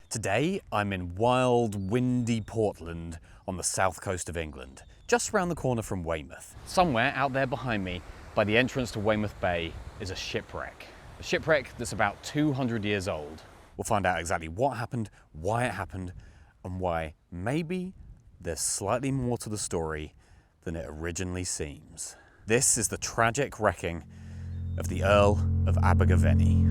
Today I'm in wild, windy Portland on the south coast of England, just round the corner from Weymouth. Somewhere out there behind me, by the entrance to Weymouth Bay, is a shipwreck. A shipwreck that's about 200 years old. We'll find out exactly what happened, why it happened, and why maybe there's slightly more to the story than it originally seems. This is the tragic wrecking of the Earl of Abergavenny.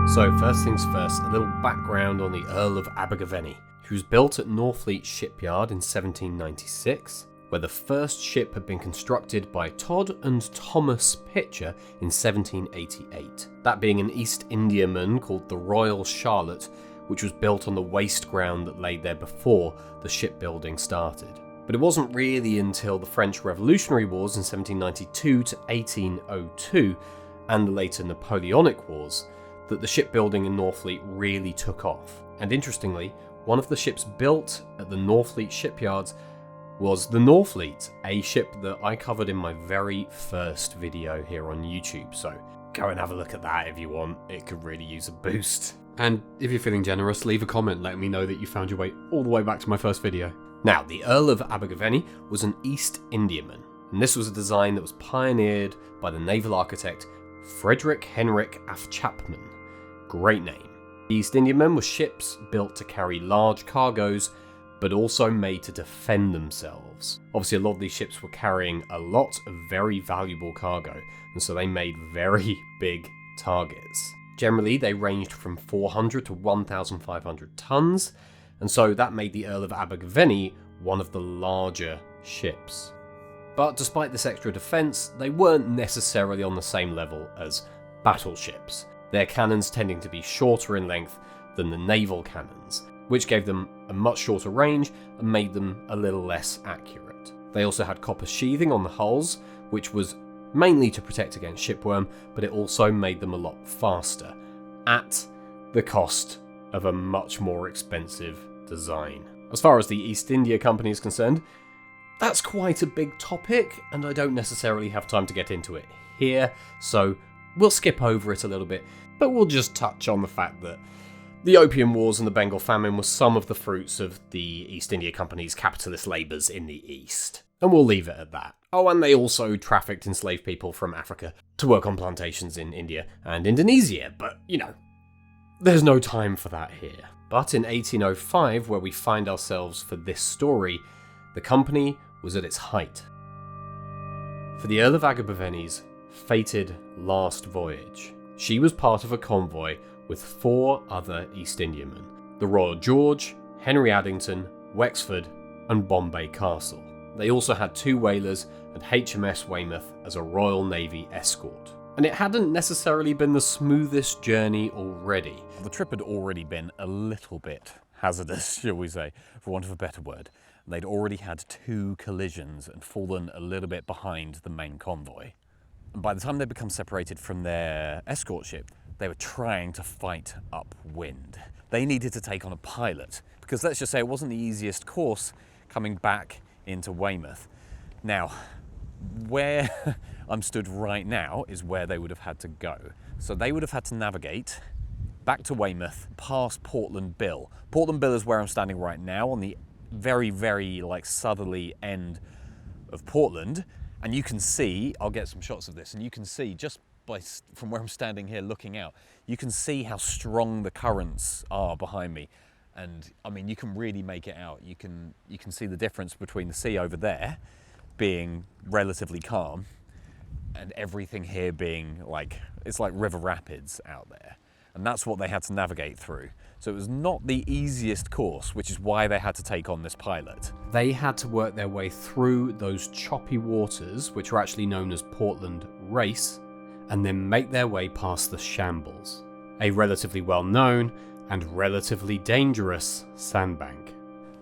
So first things first, a little background on the Earl of Abergavenny, who was built at Northfleet Shipyard in 1796, where the first ship had been constructed by Todd and Thomas Pitcher in 1788. That being an East Indiaman called the Royal Charlotte, which was built on the waste ground that lay there before the shipbuilding started. But it wasn't really until the French Revolutionary Wars in 1792 to 1802 and the later Napoleonic Wars that the shipbuilding in Northfleet really took off. And interestingly, one of the ships built at the Northfleet shipyards was the Northfleet, a ship that I covered in my very first video here on YouTube, so go and have a look at that if you want. It could really use a boost. And if you're feeling generous, leave a comment letting me know that you found your way all the way back to my first video. Now, the Earl of Abergavenny was an East Indiaman, and this was a design that was pioneered by the naval architect Frederick Henrik af Chapman. Great name. The East Indiamen were ships built to carry large cargoes, but also made to defend themselves. Obviously, a lot of these ships were carrying a lot of very valuable cargo, and so they made very big targets. Generally, they ranged from 400 to 1,500 tons, and so that made the Earl of Abergavenny one of the larger ships. But despite this extra defence, they weren't necessarily on the same level as battleships, their cannons tending to be shorter in length than the naval cannons, which gave them a much shorter range and made them a little less accurate. They also had copper sheathing on the hulls, which was mainly to protect against shipworm, but it also made them a lot faster, at the cost of a much more expensive design. As far as the East India Company is concerned, that's quite a big topic, and I don't necessarily have time to get into it here, so we'll skip over it a little bit, but we'll just touch on the fact that the Opium Wars and the Bengal Famine were some of the fruits of the East India Company's capitalist labours in the East. And we'll leave it at that. Oh, and they also trafficked enslaved people from Africa to work on plantations in India and Indonesia, but, you know, there's no time for that here. But in 1805, where we find ourselves for this story, the company was at its height. For the Earl of Abergavenny's fated last voyage, she was part of a convoy with 4 other East Indiamen, the Royal George, Henry Addington, Wexford, and Bombay Castle. They also had 2 whalers and HMS Weymouth as a Royal Navy escort. And it hadn't necessarily been the smoothest journey already. The trip had already been a little bit hazardous, shall we say, for want of a better word. They'd already had 2 collisions and fallen a little bit behind the main convoy. And by the time they'd become separated from their escort ship, they were trying to fight upwind. They needed to take on a pilot, because let's just say it wasn't the easiest course coming back into Weymouth. Now, where I'm stood right now is where they would have had to go. So they would have had to navigate back to Weymouth, past Portland Bill. Portland Bill is where I'm standing right now, on the very, very southerly end of Portland. And you can see, I'll get some shots of this, and you can see just from where I'm standing here looking out, you can see how strong the currents are behind me. And I mean, you can really make it out. You can see the difference between the sea over there being relatively calm and everything here being it's like river rapids out there. And that's what they had to navigate through. So it was not the easiest course, which is why they had to take on this pilot. They had to work their way through those choppy waters, which are actually known as Portland Race, and then make their way past the Shambles, a relatively well-known and relatively dangerous sandbank.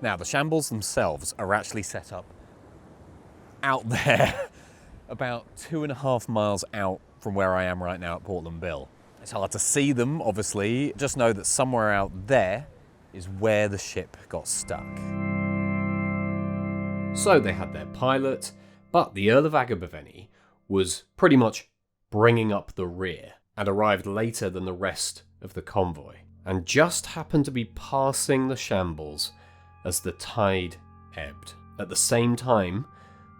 Now, the Shambles themselves are actually set up out there, about 2.5 miles out from where I am right now at Portland Bill. It's hard to see them, obviously. Just know that somewhere out there is where the ship got stuck. So they had their pilot, but the Earl of Abergavenny was pretty much bringing up the rear. and arrived later than the rest of the convoy, and just happened to be passing the shambles as the tide ebbed. At the same time,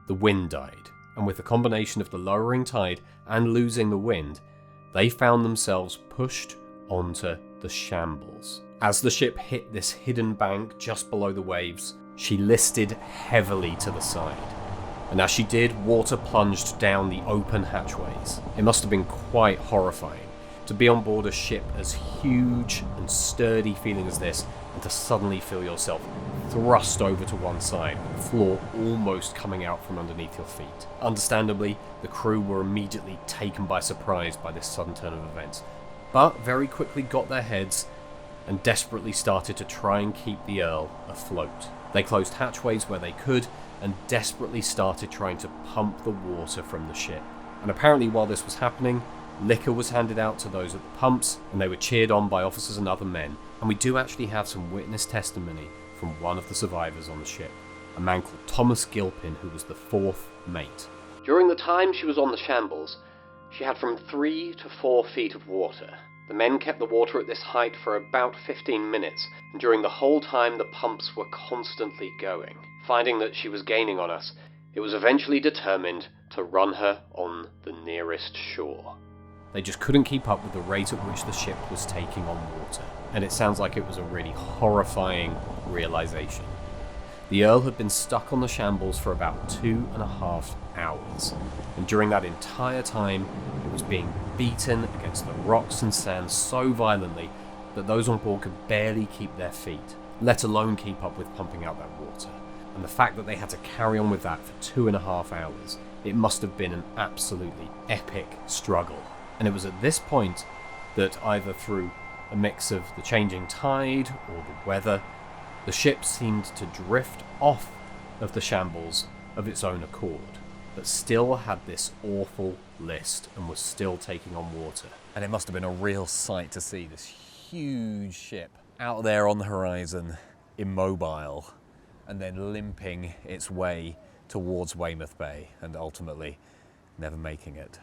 the wind died, and with the combination of the lowering tide and losing the wind, they found themselves pushed onto the shambles. As the ship hit this hidden bank just below the waves, she listed heavily to the side. And as she did, water plunged down the open hatchways. It must have been quite horrifying to be on board a ship as huge and sturdy feeling as this, and to suddenly feel yourself thrust over to one side, with the floor almost coming out from underneath your feet. Understandably, the crew were immediately taken by surprise by this sudden turn of events, but very quickly got their heads and desperately started to try and keep the Earl afloat. They closed hatchways where they could and desperately started trying to pump the water from the ship. And apparently while this was happening, liquor was handed out to those at the pumps, and they were cheered on by officers and other men. And we do actually have some witness testimony from one of the survivors on the ship, a man called Thomas Gilpin, who was the fourth mate. During the time she was on the shambles, she had from 3 to 4 feet of water. The men kept the water at this height for about 15 minutes, and during the whole time the pumps were constantly going. Finding that she was gaining on us, it was eventually determined to run her on the nearest shore. They just couldn't keep up with the rate at which the ship was taking on water, and it sounds like it was a really horrifying realization. The Earl had been stuck on the shambles for about 2.5 hours, and during that entire time it was being beaten against the rocks and sand so violently that those on board could barely keep their feet, let alone keep up with pumping out that water. And the fact that they had to carry on with that for 2.5 hours, it must have been an absolutely epic struggle. And it was at this point that, either through a mix of the changing tide or the weather, the ship seemed to drift off of the shambles of its own accord, but still had this awful list and was still taking on water. And it must have been a real sight to see this huge ship out there on the horizon, immobile, and then limping its way towards Weymouth Bay, and ultimately never making it.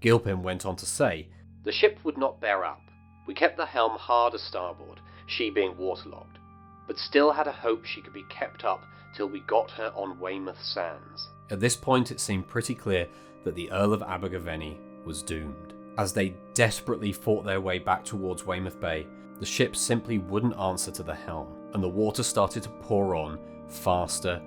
Gilpin went on to say, "The ship would not bear up. We kept the helm hard a starboard, she being waterlogged, but still had a hope she could be kept up till we got her on Weymouth sands." At this point it seemed pretty clear that the Earl of Abergavenny was doomed. As they desperately fought their way back towards Weymouth Bay, the ship simply wouldn't answer to the helm, and the water started to pour on faster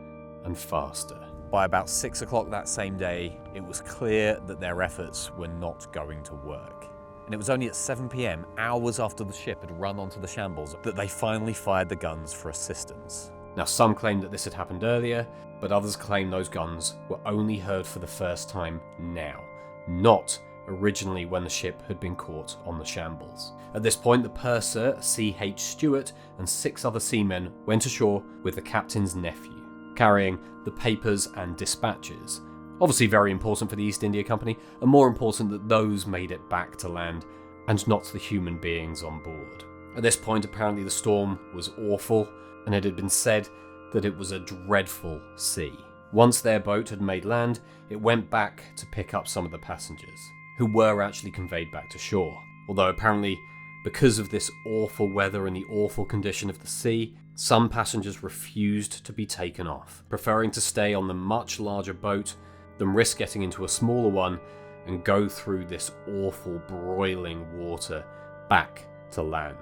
and faster. By about 6 o'clock that same day, it was clear that their efforts were not going to work. And it was only at 7 p.m, hours after the ship had run onto the shambles, that they finally fired the guns for assistance. Now, some claim that this had happened earlier, but others claim those guns were only heard for the first time now, not originally when the ship had been caught on the shambles. At this point, the purser, C.H. Stewart, and 6 other seamen went ashore with the captain's nephew, carrying the papers and dispatches. Obviously very important for the East India Company, and more important that those made it back to land, and not the human beings on board. At this point, apparently the storm was awful, and it had been said that it was a dreadful sea. Once their boat had made land, it went back to pick up some of the passengers, who were actually conveyed back to shore. Although apparently, because of this awful weather and the awful condition of the sea, some passengers refused to be taken off, preferring to stay on the much larger boat than risk getting into a smaller one and go through this awful broiling water back to land.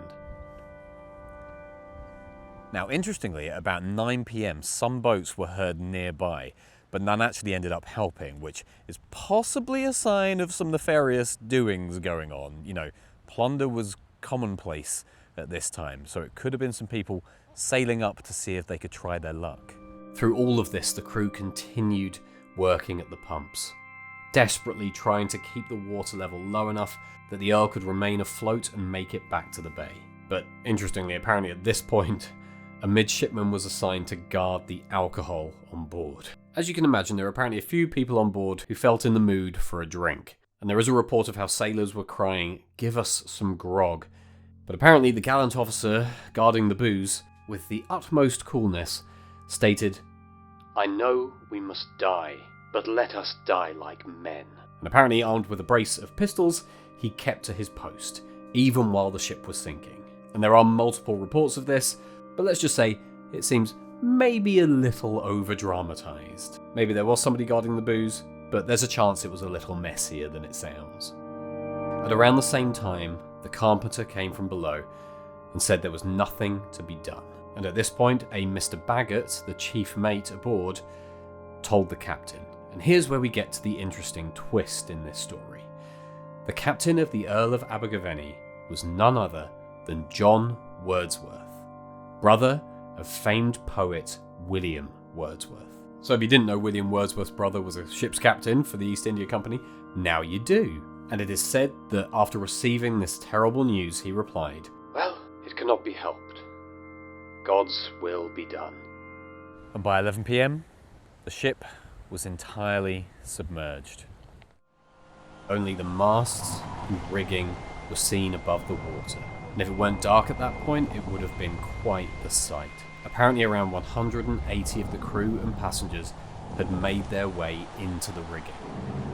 Now, interestingly, at about 9 p.m, some boats were heard nearby, but none actually ended up helping, which is possibly a sign of some nefarious doings going on. You know, plunder was commonplace at this time, so it could have been some people sailing up to see if they could try their luck. Through all of this, the crew continued working at the pumps, desperately trying to keep the water level low enough that the Earl could remain afloat and make it back to the bay. But interestingly, apparently at this point, a midshipman was assigned to guard the alcohol on board. As you can imagine, there were apparently a few people on board who felt in the mood for a drink, and there is a report of how sailors were crying, "Give us some grog." But apparently the gallant officer guarding the booze, with the utmost coolness, stated, "I know we must die, but let us die like men." And apparently armed with a brace of pistols, he kept to his post, even while the ship was sinking. And there are multiple reports of this, but let's just say it seems maybe a little over-dramatised. Maybe there was somebody guarding the booze, but there's a chance it was a little messier than it sounds. At around the same time, the carpenter came from below and said there was nothing to be done. And at this point, a Mr. Baggett, the chief mate aboard, told the captain. And here's where we get to the interesting twist in this story. The captain of the Earl of Abergavenny was none other than John Wordsworth, brother of famed poet William Wordsworth. So if you didn't know William Wordsworth's brother was a ship's captain for the East India Company, now you do. And it is said that after receiving this terrible news, he replied, "Well, it cannot be helped. God's will be done." And by 11 p.m, the ship was entirely submerged. Only the masts and rigging were seen above the water. And if it weren't dark at that point, it would have been quite the sight. Apparently around 180 of the crew and passengers had made their way into the rigging.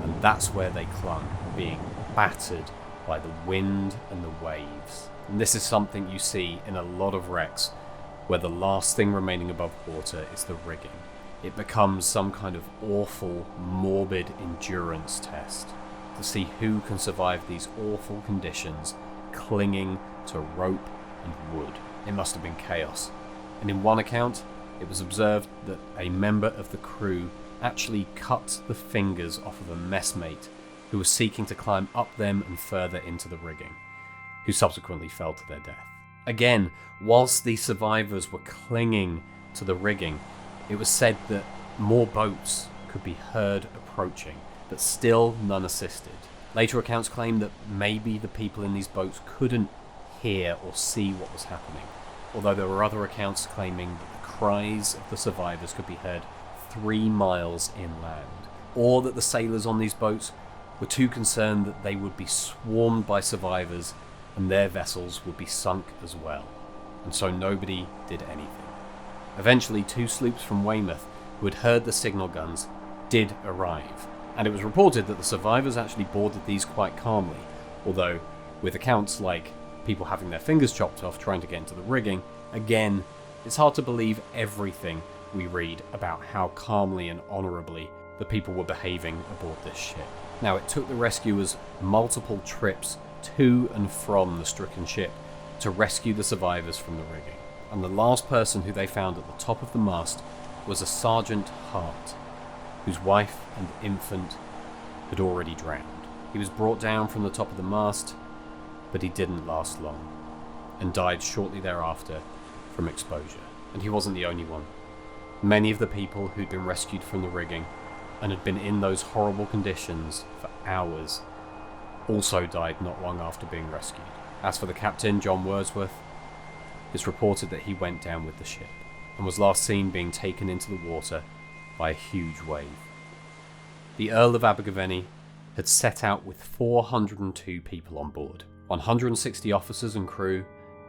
And that's where they clung, being battered by the wind and the waves. And this is something you see in a lot of wrecks, where the last thing remaining above water is the rigging. It becomes some kind of awful, morbid endurance test to see who can survive these awful conditions, clinging to rope and wood. It must have been chaos. And in one account, it was observed that a member of the crew actually cut the fingers off of a messmate who was seeking to climb up them and further into the rigging, who subsequently fell to their death. Again, whilst the survivors were clinging to the rigging, it was said that more boats could be heard approaching, but still none assisted. Later accounts claim that maybe the people in these boats couldn't hear or see what was happening, although there were other accounts claiming that the cries of the survivors could be heard 3 miles inland, or that the sailors on these boats were too concerned that they would be swarmed by survivors and their vessels would be sunk as well, and so nobody did anything. Eventually, 2 sloops from Weymouth, who had heard the signal guns, did arrive, and it was reported that the survivors actually boarded these quite calmly, although with accounts like people having their fingers chopped off trying to get into the rigging, again, it's hard to believe everything we read about how calmly and honourably the people were behaving aboard this ship. Now, it took the rescuers multiple trips to and from the stricken ship to rescue the survivors from the rigging, and the last person who they found at the top of the mast was a Sergeant Hart, whose wife and infant had already drowned. He was brought down from the top of the mast, but he didn't last long, and died shortly thereafter from exposure. And he wasn't the only one. Many of the people who'd been rescued from the rigging and had been in those horrible conditions for hours also died not long after being rescued. As for the captain, John Wordsworth, it's reported that he went down with the ship and was last seen being taken into the water by a huge wave. The Earl of Abergavenny had set out with 402 people on board, 160 officers and crew,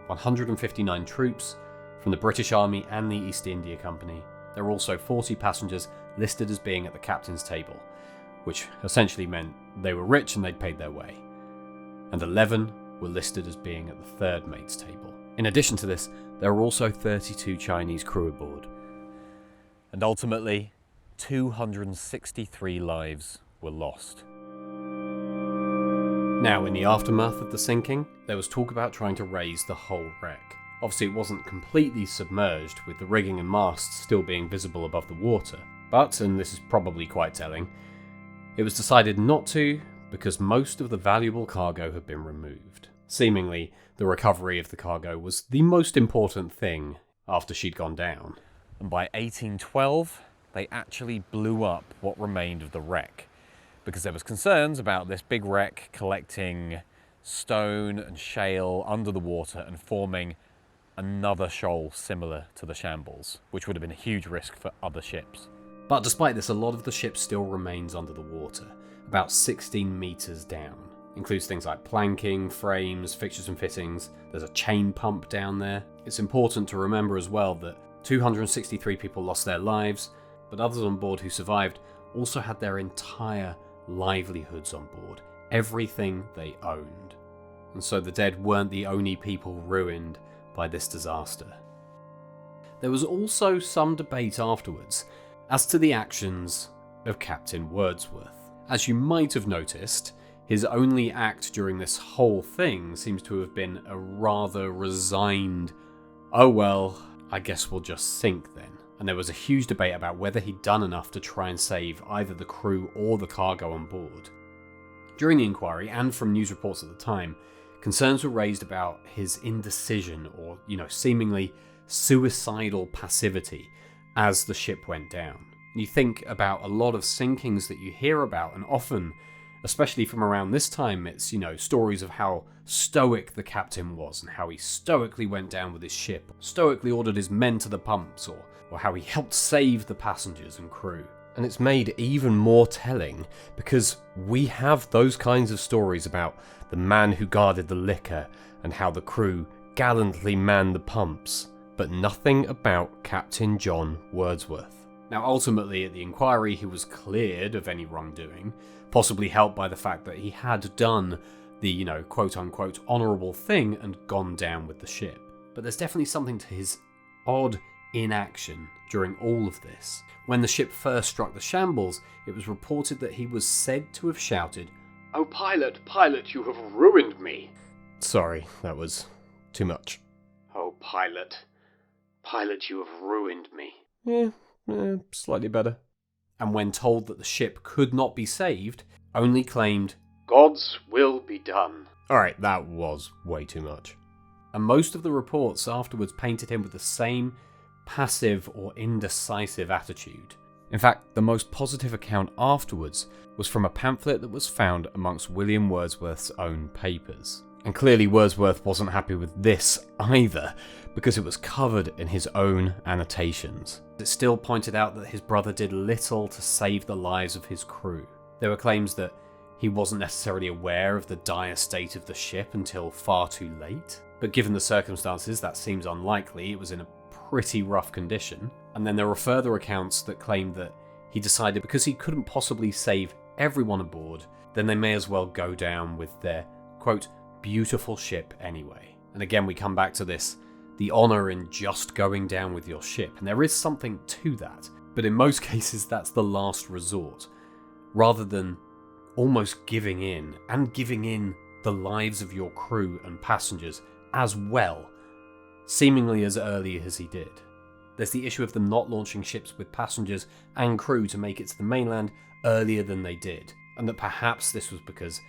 159 troops from the British Army and the East India Company. There were also 40 passengers listed as being at the captain's table, which essentially meant they were rich and they'd paid their way, and 11 were listed as being at the third mate's table. In addition to this, there were also 32 Chinese crew aboard. And ultimately, 263 lives were lost. Now, in the aftermath of the sinking, there was talk about trying to raise the whole wreck. Obviously, it wasn't completely submerged, with the rigging and masts still being visible above the water. But, and this is probably quite telling, it was decided not to because most of the valuable cargo had been removed. Seemingly, the recovery of the cargo was the most important thing after she'd gone down. And by 1812, they actually blew up what remained of the wreck, because there was concerns about this big wreck collecting stone and shale under the water and forming another shoal similar to the shambles, which would have been a huge risk for other ships. But despite this, a lot of the ship still remains under the water, about 16 metres down. Includes things like planking, frames, fixtures and fittings. There's a chain pump down there. It's important to remember as well that 263 people lost their lives, but others on board who survived also had their entire livelihoods on board, everything they owned. And so the dead weren't the only people ruined by this disaster. There was also some debate afterwards as to the actions of Captain Wordsworth. As you might have noticed, his only act during this whole thing seems to have been a rather resigned, oh well, I guess we'll just sink then. And there was a huge debate about whether he'd done enough to try and save either the crew or the cargo on board. During the inquiry, and from news reports at the time, concerns were raised about his indecision or, seemingly suicidal passivity as the ship went down. You think about a lot of sinkings that you hear about, and often, especially from around this time, it's, stories of how stoic the captain was and how he stoically went down with his ship, stoically ordered his men to the pumps, or how he helped save the passengers and crew. And it's made even more telling because we have those kinds of stories about the man who guarded the liquor and how the crew gallantly manned the pumps, but nothing about Captain John Wordsworth. Now, ultimately, at the inquiry, he was cleared of any wrongdoing, possibly helped by the fact that he had done the, quote-unquote honourable thing and gone down with the ship. But there's definitely something to his odd inaction during all of this. When the ship first struck the shambles, it was reported that he was said to have shouted, "Oh, pilot, pilot, you have ruined me." Sorry, that was too much. "Oh, pilot, pilot, you have ruined me." Slightly better. And when told that the ship could not be saved, only claimed, "God's will be done." Alright, that was way too much. And most of the reports afterwards painted him with the same passive or indecisive attitude. In fact, the most positive account afterwards was from a pamphlet that was found amongst William Wordsworth's own papers. And clearly Wordsworth wasn't happy with this either, because it was covered in his own annotations. It still pointed out that his brother did little to save the lives of his crew. There were claims that he wasn't necessarily aware of the dire state of the ship until far too late, but given the circumstances that seems unlikely. It was in a pretty rough condition. And then there were further accounts that claimed that he decided because he couldn't possibly save everyone aboard, then they may as well go down with their, quote, beautiful ship anyway. And again, we come back to this, the honour in just going down with your ship. And there is something to that, but in most cases that's the last resort, rather than almost giving in, and giving in the lives of your crew and passengers as well, seemingly as early as he did. There's the issue of them not launching ships with passengers and crew to make it to the mainland earlier than they did, and that perhaps this was because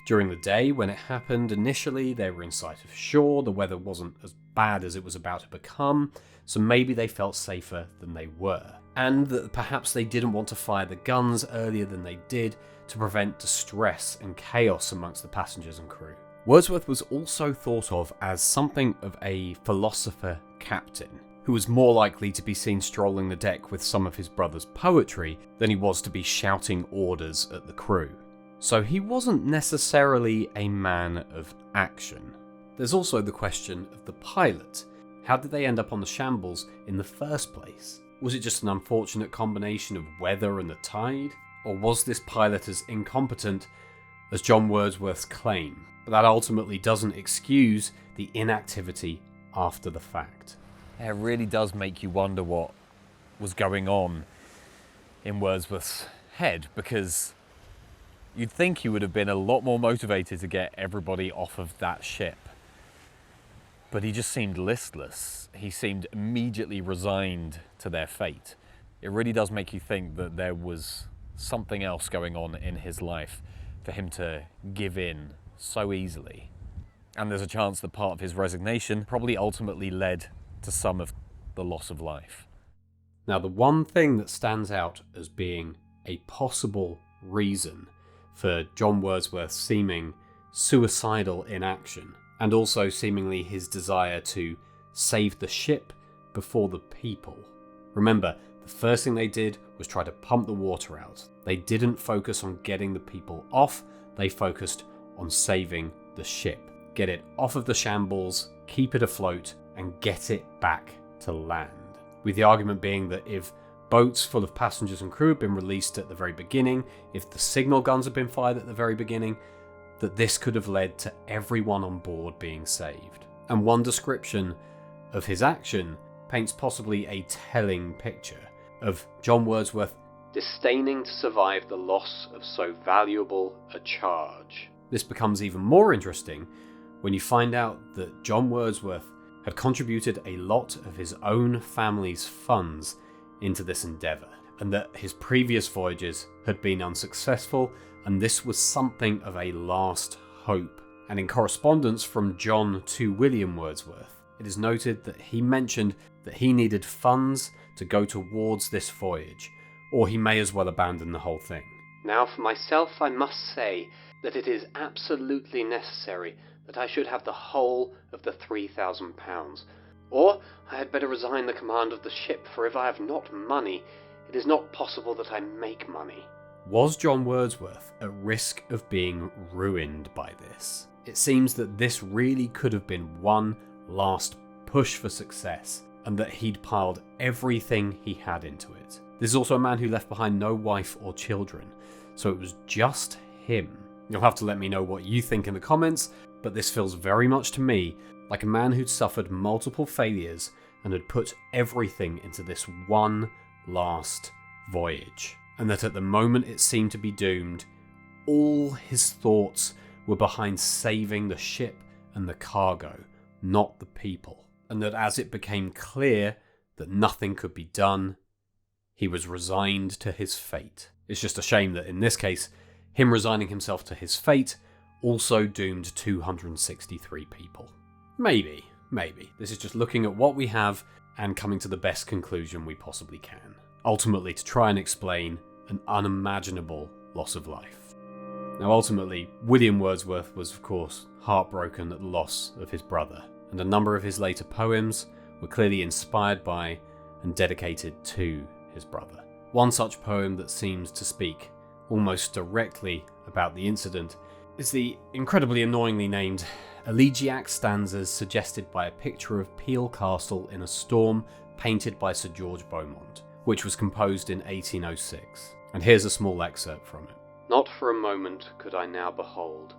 during the day when it happened initially they were in sight of shore, the weather wasn't as bad as it was about to become, so maybe they felt safer than they were, and that perhaps they didn't want to fire the guns earlier than they did to prevent distress and chaos amongst the passengers and crew. Wordsworth was also thought of as something of a philosopher captain, who was more likely to be seen strolling the deck with some of his brother's poetry than he was to be shouting orders at the crew. So he wasn't necessarily a man of action. There's also the question of the pilot. How did they end up on the shambles in the first place? Was it just an unfortunate combination of weather and the tide? Or was this pilot as incompetent as John Wordsworth's claim? But that ultimately doesn't excuse the inactivity after the fact. It really does make you wonder what was going on in Wordsworth's head, because you'd think he would have been a lot more motivated to get everybody off of that ship. But he just seemed listless. He seemed immediately resigned to their fate. It really does make you think that there was something else going on in his life for him to give in so easily. And there's a chance that part of his resignation probably ultimately led to some of the loss of life. Now, the one thing that stands out as being a possible reason for John Wordsworth's seeming suicidal inaction, and also seemingly his desire to save the ship before the people. Remember, the first thing they did was try to pump the water out. They didn't focus on getting the people off, they focused on saving the ship. Get it off of the shambles, keep it afloat, and get it back to land. With the argument being that if boats full of passengers and crew had been released at the very beginning, if the signal guns had been fired at the very beginning, that this could have led to everyone on board being saved. And one description of his action paints possibly a telling picture of John Wordsworth disdaining to survive the loss of so valuable a charge. This becomes even more interesting when you find out that John Wordsworth had contributed a lot of his own family's funds into this endeavour, and that his previous voyages had been unsuccessful, and this was something of a last hope. And in correspondence from John to William Wordsworth, it is noted that he mentioned that he needed funds to go towards this voyage, or he may as well abandon the whole thing. Now for myself I must say that it is absolutely necessary that I should have the whole of the £3,000, or I had better resign the command of the ship, for if I have not money, it is not possible that I make money. Was John Wordsworth at risk of being ruined by this? It seems that this really could have been one last push for success, and that he'd piled everything he had into it. This is also a man who left behind no wife or children, so it was just him. You'll have to let me know what you think in the comments, but this feels very much to me like a man who'd suffered multiple failures and had put everything into this one last voyage. And that at the moment it seemed to be doomed, all his thoughts were behind saving the ship and the cargo, not the people. And that as it became clear that nothing could be done, he was resigned to his fate. It's just a shame that in this case, him resigning himself to his fate also doomed 263 people. Maybe. This is just looking at what we have and coming to the best conclusion we possibly can. Ultimately, to try and explain an unimaginable loss of life. Now ultimately, William Wordsworth was of course heartbroken at the loss of his brother, and a number of his later poems were clearly inspired by and dedicated to his brother. One such poem that seems to speak almost directly about the incident is the incredibly annoyingly named Elegiac Stanzas suggested by a picture of Peel Castle in a storm painted by Sir George Beaumont, which was composed in 1806. And here's a small excerpt from it. Not for a moment could I now behold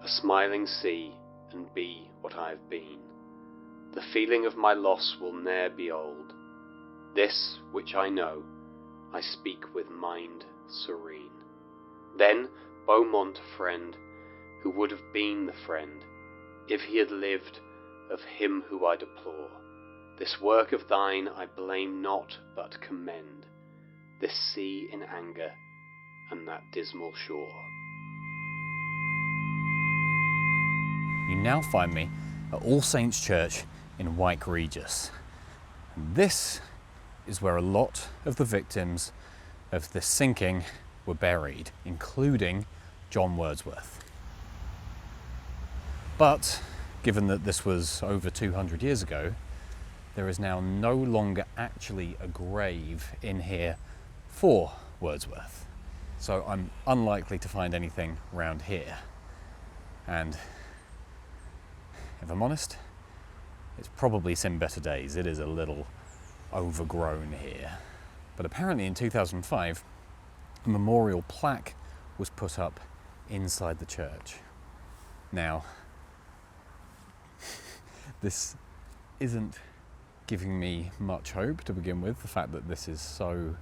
a smiling sea and be what I have been. The feeling of my loss will ne'er be old. This which I know, I speak with mind serene. Then Beaumont, friend, who would have been the friend, if he had lived, of him who I deplore. This work of thine I blame not, but commend, this sea in anger, and that dismal shore. You now find me at All Saints Church in Wyke, Regis. And this is where a lot of the victims of this sinking were buried, including John Wordsworth. But given that this was over 200 years ago, there is now no longer actually a grave in here for Wordsworth. So I'm unlikely to find anything around here. And if I'm honest, it's probably seen better days. It is a little overgrown here. But apparently in 2005, a memorial plaque was put up inside the church. Now, this isn't giving me much hope to begin with, the fact that this is so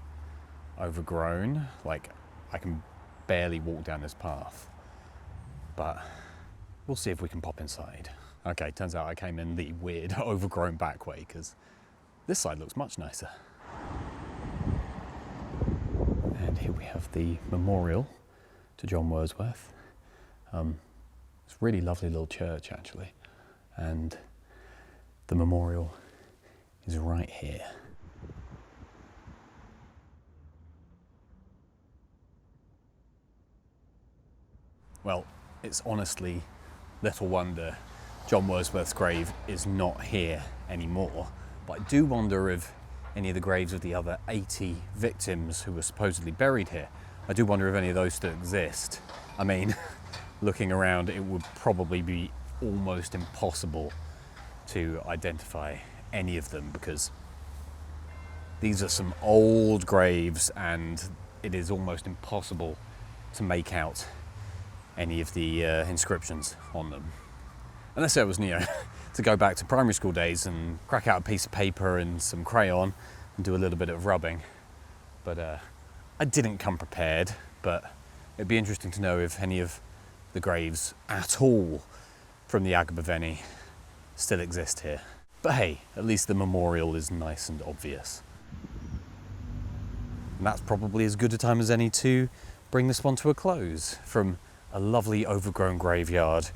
overgrown. Like, I can barely walk down this path. But we'll see if we can pop inside. Okay, turns out I came in the weird overgrown back way, because this side looks much nicer. And here we have the memorial to John Wordsworth. It's a really lovely little church, actually. And the memorial is right here. Well, it's honestly little wonder John Wordsworth's grave is not here anymore. But I do wonder if any of the graves of the other 80 victims who were supposedly buried here, I do wonder if any of those still exist. I mean, looking around, it would probably be almost impossible to identify any of them, because these are some old graves and it is almost impossible to make out any of the inscriptions on them. Unless I was, to go back to primary school days and crack out a piece of paper and some crayon and do a little bit of rubbing. But I didn't come prepared, but it'd be interesting to know if any of the graves at all from the Abergavenny still exist here. But hey, at least the memorial is nice and obvious. And that's probably as good a time as any to bring this one to a close from a lovely overgrown graveyard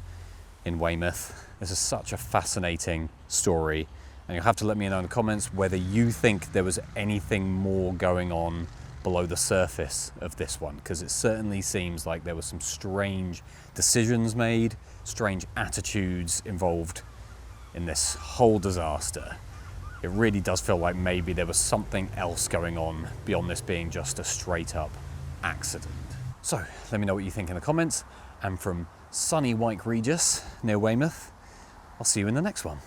in Weymouth. This is such a fascinating story, and you'll have to let me know in the comments whether you think there was anything more going on below the surface of this one, because it certainly seems like there were some strange decisions made, strange attitudes involved in this whole disaster. It really does feel like maybe there was something else going on beyond this being just a straight up accident. So let me know what you think in the comments, and from sunny Wyke Regis near Weymouth, I'll see you in the next one.